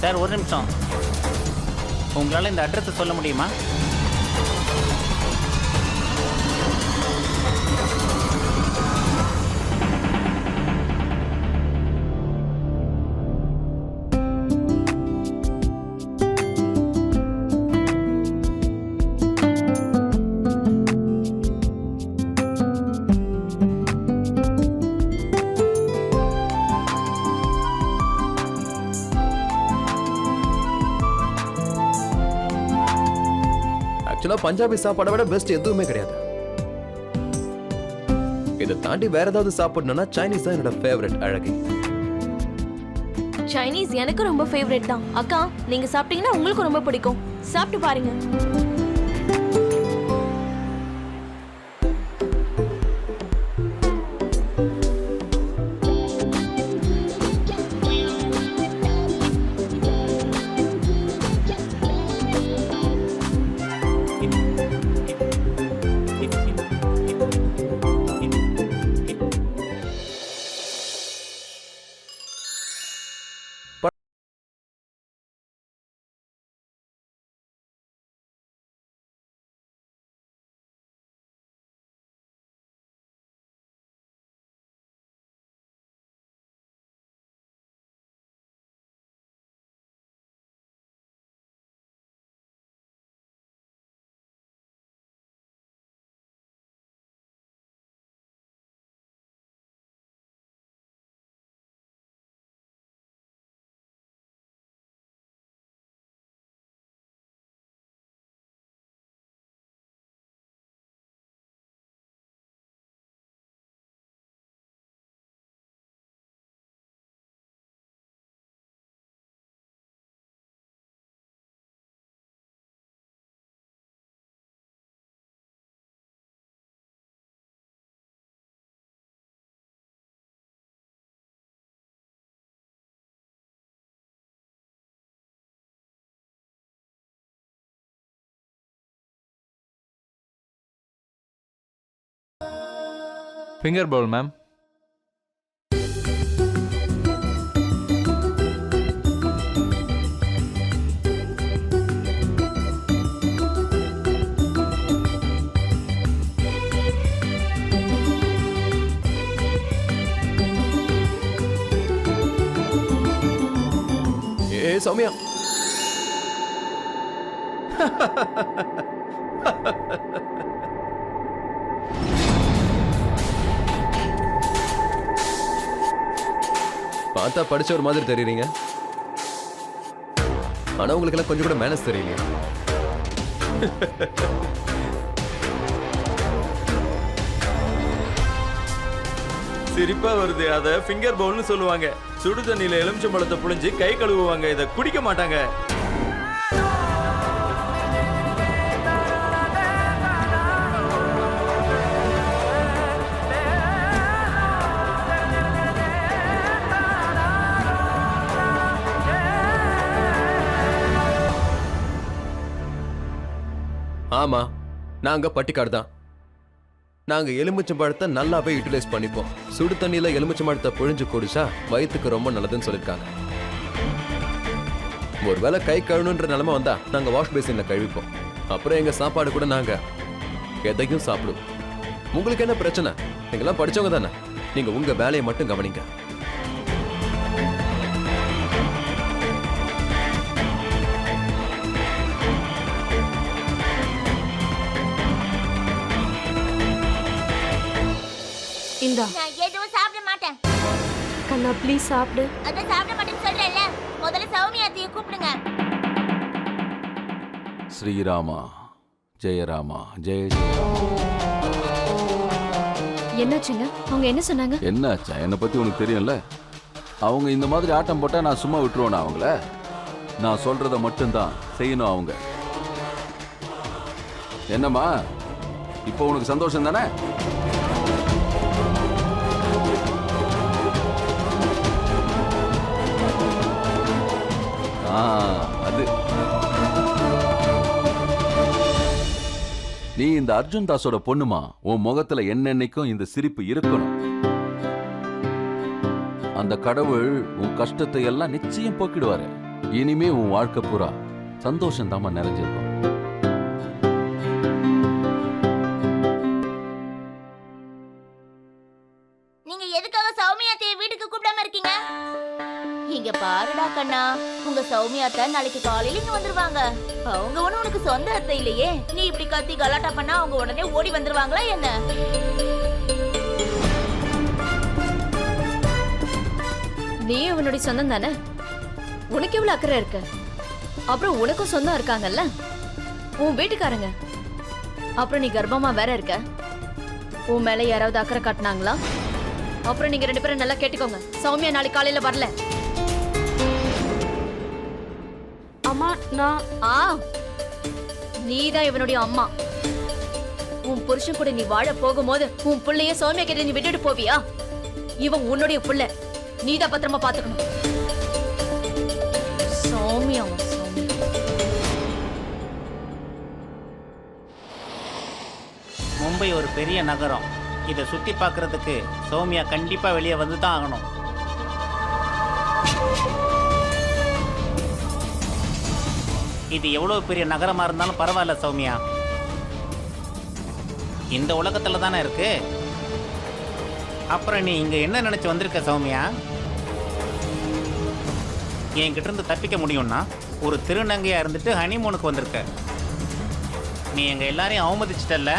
Sir ஒரு நிமிஷம், உங்களால் இந்த அட்ரஸை சொல்ல முடியுமா? ஆக்சுவலா பஞ்சாபி சாப்பாடை விட பெஸ்ட் எதுவுமே கிடையாது. இதை தாண்டி வேற ஏதாவது சாப்பிடணும்னா சைனீஸ் தான் என்னோட ஃபேவரட். அழகி, சைனீஸ் எனக்கு ரொம்ப ஃபேவரட் தான். அக்கா, நீங்க சாப்பிட்டீங்கன்னா உங்களுக்கு ரொம்ப பிடிக்கும். சாப்பிட்டு பாருங்க. Finger bowl, ma'am. சௌமியா, பார்த்தா படிச்ச ஒரு மாதிரி தெரியுறீங்க. ஆனா உங்களுக்கு எல்லாம் கொஞ்சம் கூட மேனஸ் தெரியலையா? சிரிப்பா வருது. அத ஃபிங்கர் பவுல்னு சொல்லுவாங்க. சுடு தண்ணியில எலுமிச்சம்பழத்தை புழிஞ்சு கை கழுவுவாங்க. இத குடிக்க மாட்டாங்க. ஆமா, நாங்க பட்டிக்காடு தான். நாங்க எலுமிச்சம்பழத்தை நல்லாவே யூட்டிலைஸ் பண்ணிப்போம். சுடு தண்ணியில எலுமிச்சம்பழத்தை பொழிஞ்சு குடிச்சா வயிற்றுக்கு ரொம்ப நல்லதுன்னு சொல்லியிருக்காங்க. ஒருவேளை கை கழுவுன்ற நிலைமை வந்தா நாங்க வாஷ் பேசின்ல கழுவிப்போம். அப்புறம் எங்க சாப்பாடு கூட நாங்க எதையும் சாப்பிடுவோம். உங்களுக்கு என்ன பிரச்சனை? நீங்களாம் படிச்சவங்க தானே. நீங்க உங்க வேலையை மட்டும் கவனிங்க. இந்தா. நான் எதுவும் சாப்பிட மாட்டேன். கண்ணா ப்ளீஸ் சாப்பிடு. அத சாப்பிட மாட்டேன்னு சொல்றேன்ல. முதல்ல சௌமியாத்தியை கூப்பிடுங்க. ஸ்ரீராமா ஜெயராமா ஜெய ஜெய. என்னாச்சுங்க? அவங்க என்ன சொன்னாங்க? என்னாச்சா? என்னை பத்தி உனக்கு தெரியும்ல. அவங்க இந்த மாதிரி ஆட்டம் போட்டா நான் சும்மா விட்டுருவேனா அவங்கள? நான் சொல்றத மட்டும்தான் செய்யணும் அவங்க. என்னம்மா, இப்போ உனக்கு சந்தோஷம் தானே? அது நீ இந்த அர்ஜுன் தாஸோட பொண்ணுமா, உன் முகத்துல என்னென்னைக்கும் இந்த சிரிப்பு இருக்கணும். அந்த கடவுள் உன் கஷ்டத்தை எல்லாம் நிச்சயம் போக்கிடுவாரு. இனிமே உன் வாழ்க்கை பூரா சந்தோஷம் தாமா நிறைஞ்சிருக்கும். நீங்க எதுக்காக சௌமியாத்தைய வீட்டுக்கு கூப்பிடாம இருக்கீங்க? இங்க பாருடா கண்ணா, உங்க சௌமியாத்த நாளைக்கு காலையில இங்க வந்துருவாங்க. அவங்க ஒண்ணு உனக்கு சொந்த அத்தை இல்லையே. நீ இப்படி கத்தி கலாட்டா பண்ணா அவங்க உடனே ஓடி வந்துருவாங்களா என்ன? நீ இவனுடைய சொந்தம் தானே, உனக்கு எவ்வளவு அக்கறை இருக்கு? அப்புறம் உனக்கும் சொந்தம் இருக்காங்கல்ல, உன் வீட்டுக்காரங்க. அப்புறம் நீ கர்ப்பமா வேற இருக்க, உன் மேல யாராவது அக்கறை காட்டினாங்களா? அப்புறம் நீங்க 2 பேரும் நல்லா கேட்டுக்கோங்க, சௌமியா நாளைக்கு காலையில வரல. அம்மா நான் நீதான் இவனுடைய அம்மா. உன் புருஷன் கூட நீ வாழ போகும்போது உன் புள்ளைய சௌமியா கிட்ட நீ விட்டுட்டு போவியா? இவன் உன்னுடைய புள்ள, நீதான் பத்திரமா பாத்துக்கணும். சௌமியா சௌமியா. மும்பை ஒரு பெரிய நகரம். இதை சுத்தி பார்க்கறதுக்கு சௌமியா கண்டிப்பா வெளியே வந்து தான் ஆகணும். இது எவ்வளவு பெரிய நகரமா இருந்தாலும் பரவாயில்ல சௌமியா, இந்த உலகத்துல தானே இருக்கு. அப்புறம் நீ இங்க என்ன நினைச்சு வந்திருக்க சௌமியா? என்கிட்ட இருந்து தப்பிக்க முடியும்னா ஒரு திருநங்கையா இருந்துட்டு ஹனிமூனுக்கு வந்திருக்க. நீ எங்க எல்லாரையும் அவமதிச்சிட்டல்ல,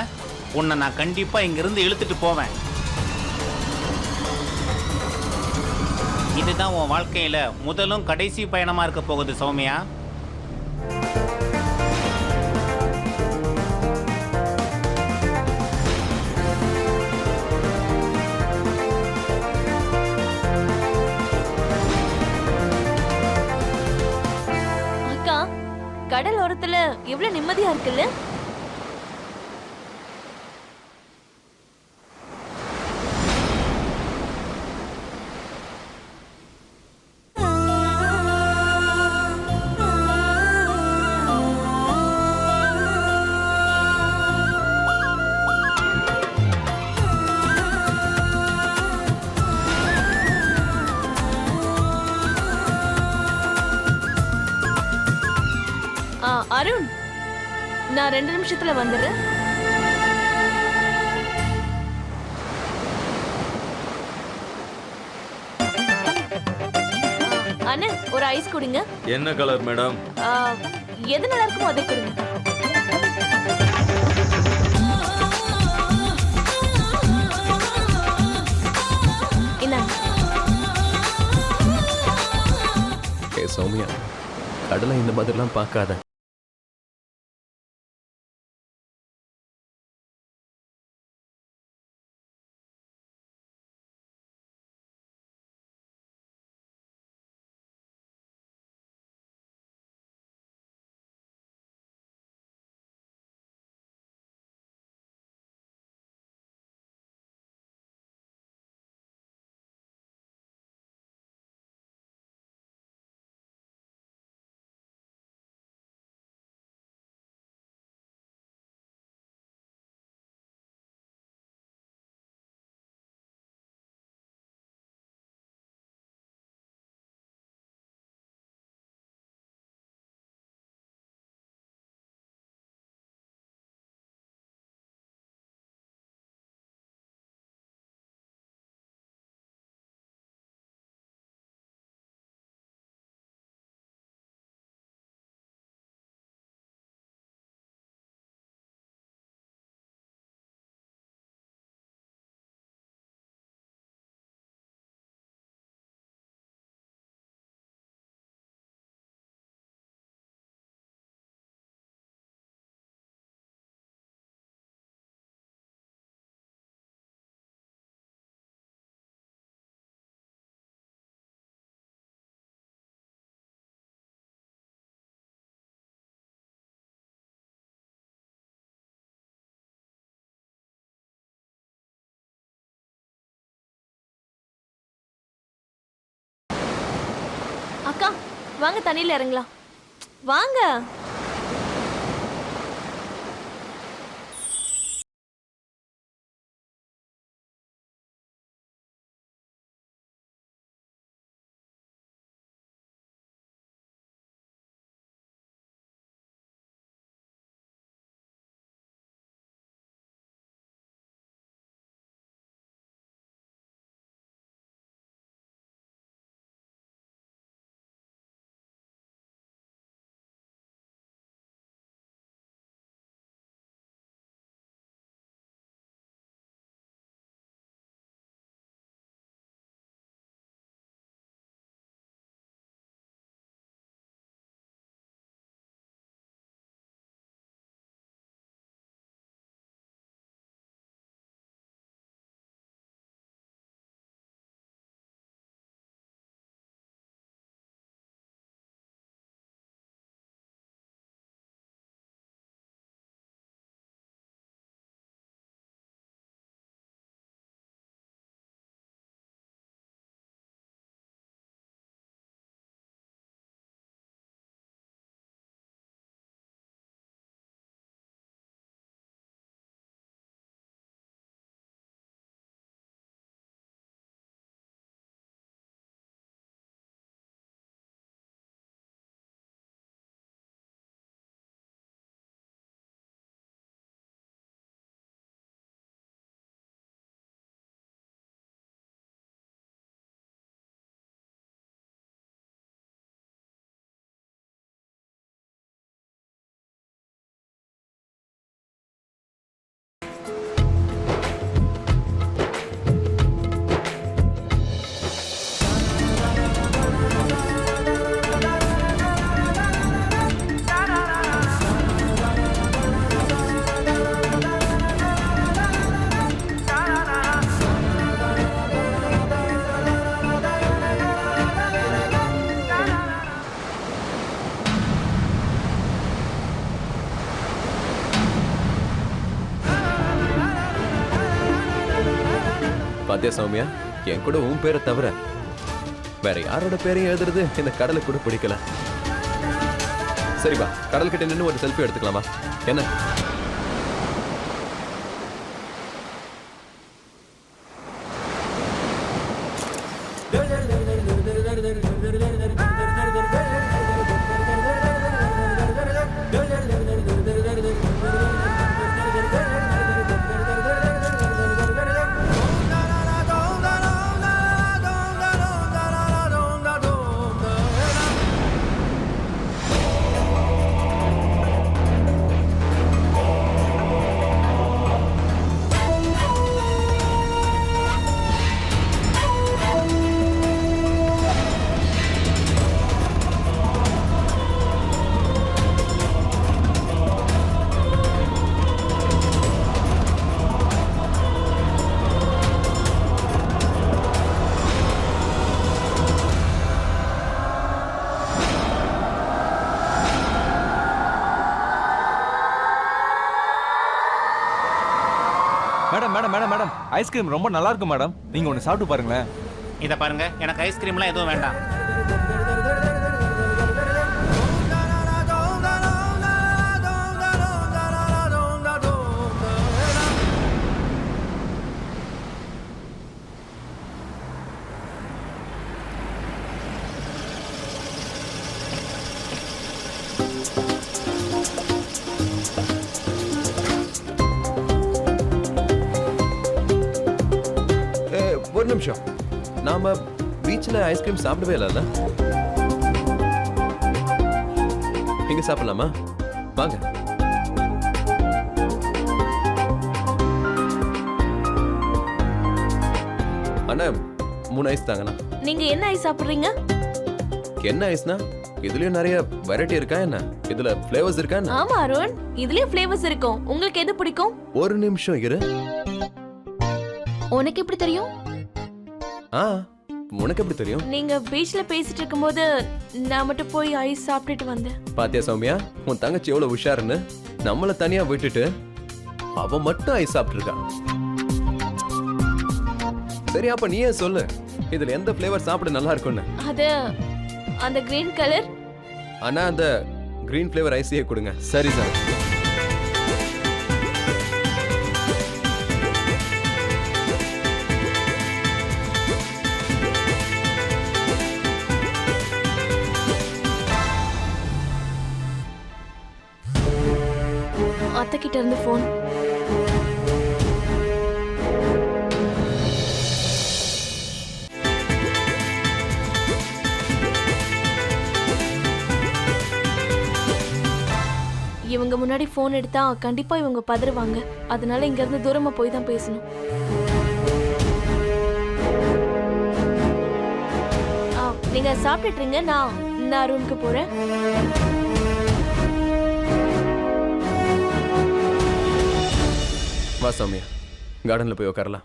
உன்னை நான் கண்டிப்பா இங்கிருந்து இழுத்துட்டு போவேன். இதுதான் உன் வாழ்க்கையில முதலும் கடைசி பயணமா இருக்க போகுது சௌமியா. அக்கா, கடல் ஓரத்துல எவ்வளவு நிம்மதியா இருக்குல்ல? அருண், நான் 2 நிமிஷத்துல வந்துடுறேன். அண்ணா, ஒரு ஐஸ் குடிங்க. என்ன கலர் மேடம்? எது நல்லா இருக்குமோ அதை கொடுங்க. ஏ சௌமியா, கடலை இந்த மாதிரிலாம் பார்க்காத. அக்கா, வாங்க தண்ணியில இறங்கலாம். வாங்க. பாத்தியா சௌமியா, என் கூட உன் பேரை தவிர வேற யாரோட பேரையும் எழுதுறது இந்த கடலுக்கு கூட பிடிக்கல. சரிப்பா, கடல் கிட்ட நின்று ஒரு செல்ஃபி எடுத்துக்கலாமா? என்ன? Madam madam madam madam ice cream ரொம்ப நல்லா இருக்கு மேடம். நீங்க ஒன்று சாப்பிட்டு பாருங்களேன். இதை பாருங்க, எனக்கு ஐஸ்கிரீம்லாம் எதுவும் வேண்டாம். ஒரு நிமிஷம், நாம பீச்ல ஐஸ்கிரீம் சாப்பிடவே இல்லைல்ல? இங்க சாப்பிடலாமா? வாங்க. அண்ணா 3 ஐஸ் தாங்கண்ணா. நீங்க என்ன ஐஸ் சாப்பிடுறீங்க? என்ன ஐஸ்னா? இதுலயும் நிறைய வெரைட்டி இருக்கா என்ன? இதுல ஃப்ளேவர்ஸ் இருக்கா என்ன? ஆமா அருண், இதுலயும் ஃப்ளேவர்ஸ் இருக்கும். உங்களுக்கு எது பிடிக்கும்? ஒரு நிமிஷம் இரு. உனக்கு எப்படி தெரியும்? உனக்கு எப்படி தெரியும்? நீங்க பீச்ல பேசிட்டு இருக்கும்போது நான் மட்டும் போய் ஐஸ் சாப்பிட்டுட்டு வந்தேன். பாத்தியா சௌமியா, உன் தங்கச்சி எவ்வளவு உஷாருன்னு. நம்மள தனியா விட்டுட்டு அவ மட்டும் ஐஸ் சாப்பிட்டு இருக்கா. சரி, அப்ப நீயே சொல்லு, இதுல எந்த ஃப்ளேவர் சாப்பிட நல்லா இருக்கும்னு. அது அந்த கிரீன் கலர். ஆனா அந்த கிரீன் ஃப்ளேவர் ஐஸையே கொடுங்க. சரி சார். அத்தை கிட்ட இருந்து போன். இவங்க முன்னாடி போன் எடுத்தா கண்டிப்பா இவங்க பதறுவாங்க. அதனால இங்க இருந்து தூரமா போய் தான் பேசணும். நீங்க சாப்பிட்டுறீங்க, நான் ரூமுக்கு போறேன். வா சௌமியா, கார்டன்ல போய் உட்காரலாம்.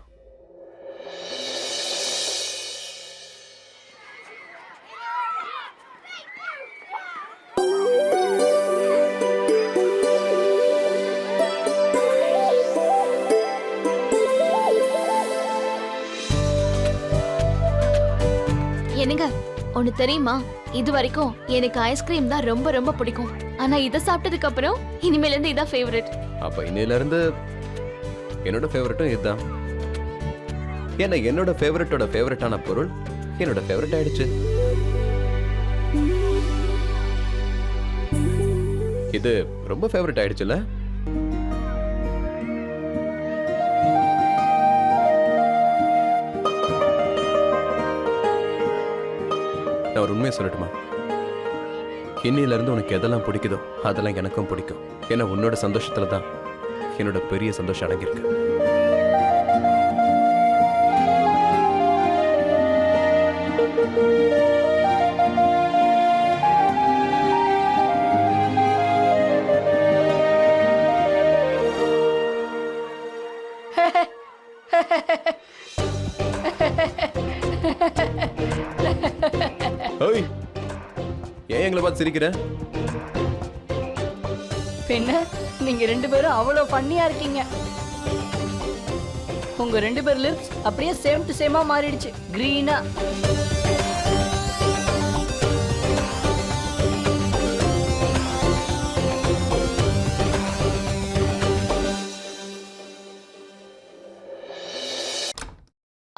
என்னங்க ஒண்ணு தெரியுமா, இது வரைக்கும் எனக்கு ஐஸ்கிரீம் தான் ரொம்ப ரொம்ப பிடிக்கும். ஆனா இதை சாப்பிட்டதுக்கு அப்புறம் இனிமேல இருந்து இதான் ஃபேவரட். அப்ப இன்னையில இருந்து என்னோட ஃபேவரட்டும் இதுதான். ஏன்னா என்னோட ஃபேவரட்டோட ஃபேவரட்டான பொருள் என்னோட ஃபேவரட் ஆயிடுச்சு. இது ரொம்ப ஃபேவரட் ஆயிடுச்சுல? நான் ஒரு உண்மையை சொல்லட்டுமா? இன்னையில இருந்து உனக்கு எதெல்லாம் பிடிக்குதோ அதெல்லாம் எனக்கும் பிடிக்கும். ஏன்னா உன்னோட சந்தோஷத்துல தான் என்னோட பெரிய சந்தோஷம் அடங்கியிருக்கு. ஏன் எங்களை பார்த்து சிரிக்கிற? பின்ன நீங்க ரெண்டு பேரும் அவ்வளவு ஃபன்னியா இருக்கீங்க. உங்க 2 பேர் லிப்ஸ் அப்படியே சேம் டு சேமா மாறிடுச்சு, கிரீனா.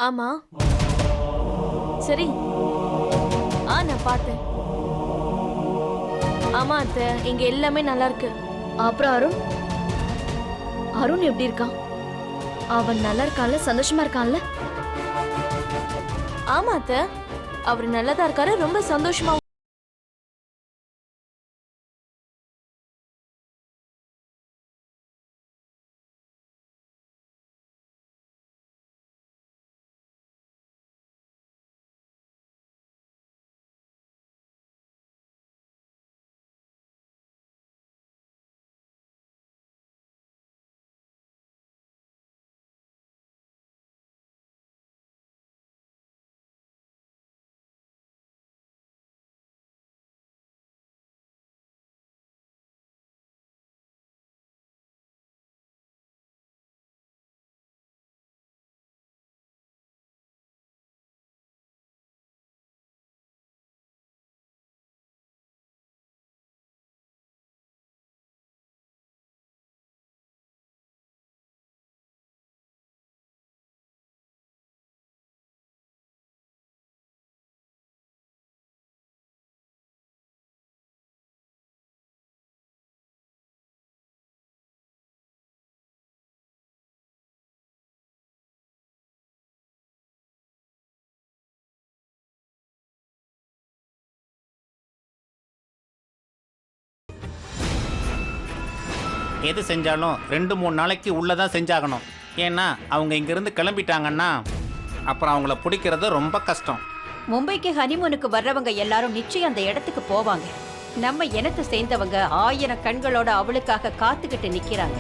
ஆமா சரி. நான் பார்த்தேன். ஆமா அத்தை, இங்க எல்லாமே நல்லா இருக்கு. அப்புறம் அருண் எப்படி இருக்கான்? அவன் நல்லா இருக்கான்ல, சந்தோஷமா இருக்கான்ல? ஆமா அத்தை, அவர் நல்லதா இருக்காரு, ரொம்ப சந்தோஷமா. எது செஞ்சாலும் 2-3 நாளைக்கு உள்ளதான் செஞ்சாகணும். ஏன்னா அவங்க இங்கிருந்து கிளம்பிட்டாங்கன்னா அப்புறம் அவங்கள பிடிக்கிறது ரொம்ப கஷ்டம். மும்பைக்கு ஹனிமூனுக்கு வர்றவங்க எல்லாரும் நிச்சயம் அந்த இடத்துக்கு போவாங்க. நம்ம இனத்தை சேர்ந்தவங்க 1000 கண்களோட அவளுக்காக காத்துக்கிட்டு நிக்கிறாங்க.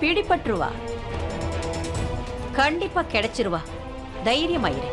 பிடிபட்டுருவா, கண்டிப்பா கிடைச்சிருவா, தைரியமாயிரு.